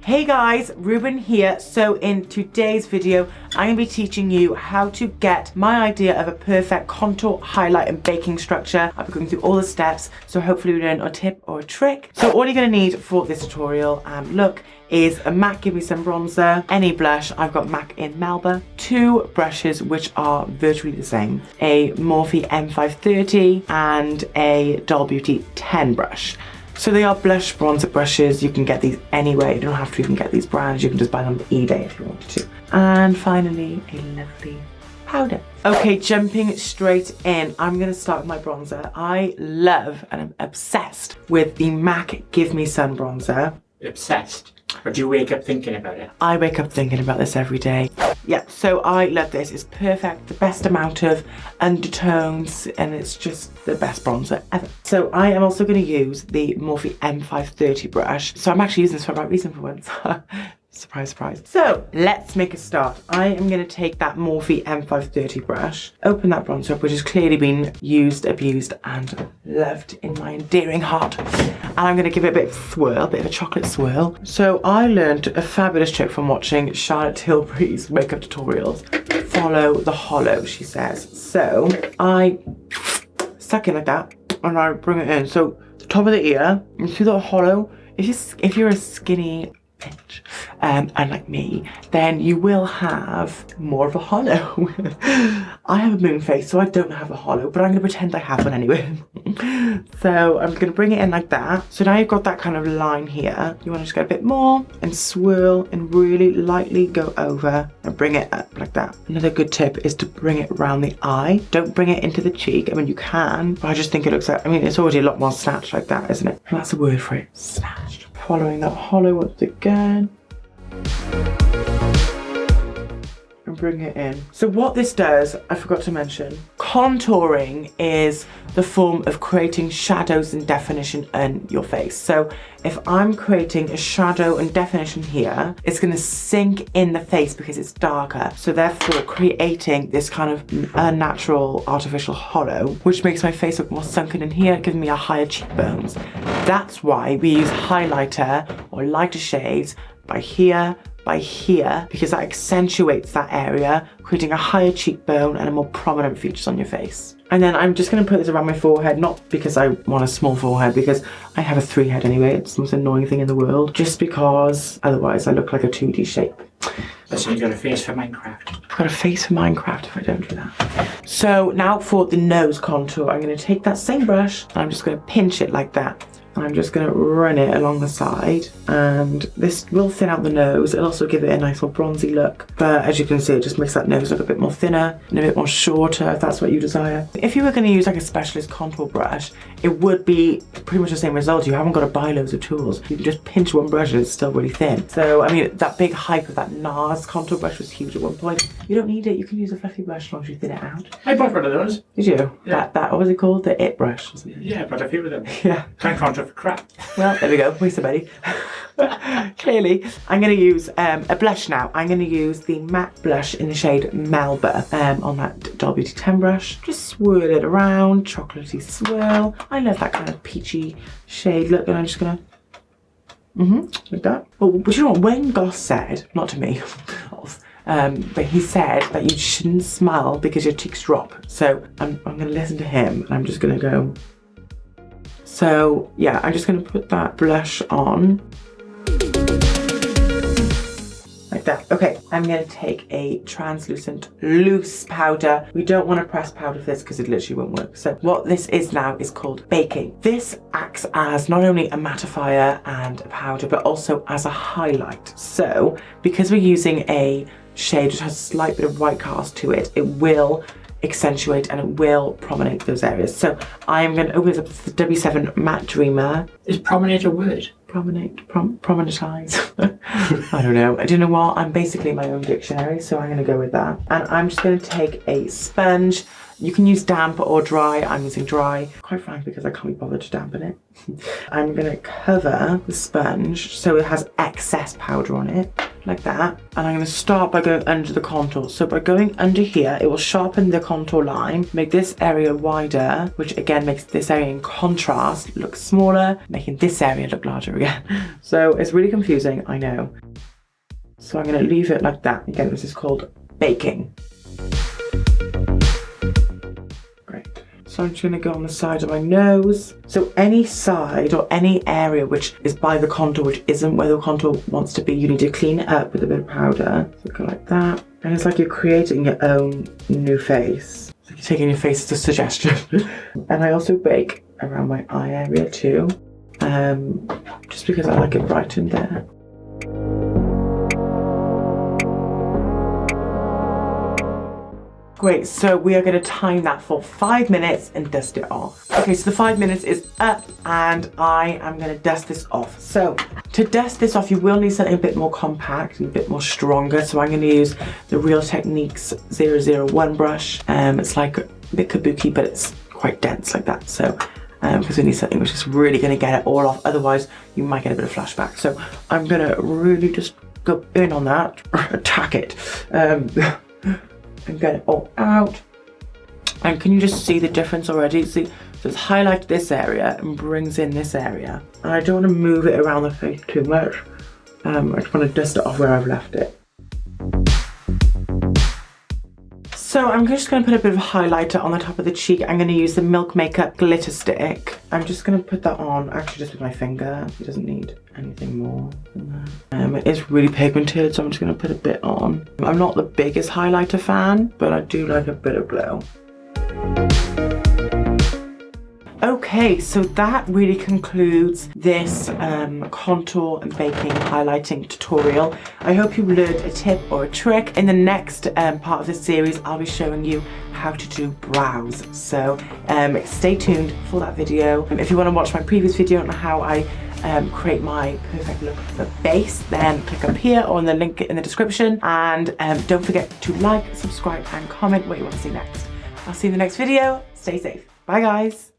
Hey guys, Reuben here. So in today's video, I'm going to be teaching you how to get my idea of a perfect contour, highlight and baking structure. I'll be going through all the steps, so hopefully we learn a tip or a trick. So all you're going to need for this tutorial and look is a MAC Give Me Some bronzer, any blush, I've got MAC in Melba, 2 brushes which are virtually the same, a Morphe M530 and a Doll Beauty 10 brush. So they are blush bronzer brushes. You can get these anywhere. You don't have to even get these brands. You can just buy them on eBay if you wanted to. And finally, a lovely powder. Okay, jumping straight in. I'm going to start with my bronzer. I love and I'm obsessed with the MAC Give Me Some bronzer. Obsessed? Or do you wake up thinking about it? I wake up thinking about this every day. Yeah, so I love this. It's perfect, the best amount of undertones, and it's just the best bronzer ever. So I am also going to use the Morphe M530 brush. So I'm actually using this for the right reason for once. Surprise, surprise. So let's make a start. I am going to take that Morphe M530 brush, open that bronzer up, which has clearly been used, abused, and loved in my endearing heart. And I'm going to give it a bit of swirl, a bit of a chocolate swirl. So I learned a fabulous trick from watching Charlotte Tilbury's makeup tutorials. Follow the hollow, she says. So I suck it like that, and I bring it in. So the top of the ear, you see that hollow? If you're a skinny bitch, and like me, then you will have more of a hollow. I have a moon face, so I don't have a hollow, but I'm going to pretend I have one anyway. So I'm going to bring it in like that. So now you've got that kind of line here. You want to just get a bit more and swirl and really lightly go over and bring it up like that. Another good tip is to bring it around the eye. Don't bring it into the cheek. I mean, you can, but I just think it looks like, I mean, it's already a lot more snatched like that, isn't it? And that's a word for it, snatched. Following that hollow once again. And bring it in. So what this does, I forgot to mention, contouring is the form of creating shadows and definition in your face. So if I'm creating a shadow and definition here, it's going to sink in the face because it's darker. So therefore creating this kind of unnatural artificial hollow, which makes my face look more sunken in here, giving me a higher cheekbones. That's why we use highlighter or lighter shades by here, because that accentuates that area, creating a higher cheekbone and a more prominent features on your face. And then I'm just going to put this around my forehead, not because I want a small forehead, because I have a 3 head anyway. It's the most annoying thing in the world, just because otherwise I look like a 2D shape. So you've got a face for Minecraft. I've got a face for Minecraft if I don't do that. So now for the nose contour, I'm going to take that same brush and I'm just going to pinch it like that. I'm just going to run it along the side, and this will thin out the nose. It'll also give it a nice more bronzy look, but as you can see, it just makes that nose look a bit more thinner and a bit more shorter if that's what you desire. If you were going to use like a specialist contour brush, it would be pretty much the same result. You haven't got to buy loads of tools. You can just pinch one brush and it's still really thin. So I mean, that big hype of that NARS contour brush was huge at one point. You don't need it. You can use a fluffy brush as long as you thin it out. I bought one of those. Did you? Yeah. That what was it called? The It brush, wasn't it? Yeah, but a few of them. Yeah. Can't contour for crap. Well, there we go. Waste of money. Clearly, I'm going to use a blush now. I'm going to use the matte blush in the shade Melba on that Doll Beauty 10 brush. Just swirl it around, chocolatey swirl. I love that kind of peachy shade look, and I'm just going to, like that. Well, but you know what? Wayne Goss said, not to me, but he said that you shouldn't smile because your cheeks drop. So I'm going to listen to him, and I'm just going to go. So yeah, I'm just going to put that blush on. Like that. Okay, I'm going to take a translucent loose powder. We don't want to press powder for this because it literally won't work. So what this is now is called baking. This acts as not only a mattifier and a powder, but also as a highlight. So because we're using a shade which has a slight bit of white cast to it, it will accentuate and it will prominate those areas. So I'm going to open up the W7 Matte Dreamer. Is prominate a word? Prominentize. I don't know. Do you know what? I'm basically my own dictionary, so I'm going to go with that. And I'm just going to take a sponge. You can use damp or dry. I'm using dry, quite frankly, because I can't be bothered to dampen it. I'm going to cover the sponge so it has excess powder on it. like that. And I'm going to start by going under the contour. So by going under here, it will sharpen the contour line, make this area wider, which again makes this area in contrast look smaller, making this area look larger again. So it's really confusing, I know. So I'm going to leave it like that. Again, this is called baking. Great. So I'm just going to go on the side of my nose. So any side or any area which is by the contour, which isn't where the contour wants to be, you need to clean it up with a bit of powder. So go like that. And it's like you're creating your own new face. It's like you're taking your face as a suggestion. And I also bake around my eye area too. Just because I like it brightened there. Great, so we are going to time that for 5 minutes and dust it off. Okay, so the 5 minutes is up and I am going to dust this off. So to dust this off, you will need something a bit more compact and a bit more stronger. So I'm going to use the Real Techniques 001 brush. It's like a bit kabuki, but it's quite dense like that. So because we need something which is really going to get it all off. Otherwise, you might get a bit of flashback. So I'm going to really just go in on that, attack it. And get it all out. And can you just see the difference already? See, so it's highlighted this area and brings in this area. And I don't want to move it around the face too much. I just want to dust it off where I've left it. So I'm just going to put a bit of highlighter on the top of the cheek. I'm going to use the Milk Makeup glitter stick. I'm just going to put that on, actually just with my finger. It doesn't need anything more than that. It is really pigmented, so I'm just going to put a bit on. I'm not the biggest highlighter fan, but I do like a bit of glow. Okay, so that really concludes this contour and baking highlighting tutorial. I hope you learned a tip or a trick. In the next part of this series, I'll be showing you how to do brows. So stay tuned for that video. If you want to watch my previous video on how I create my perfect look for base, then click up here or on the link in the description. And don't forget to like, subscribe and comment what you want to see next. I'll see you in the next video. Stay safe. Bye guys.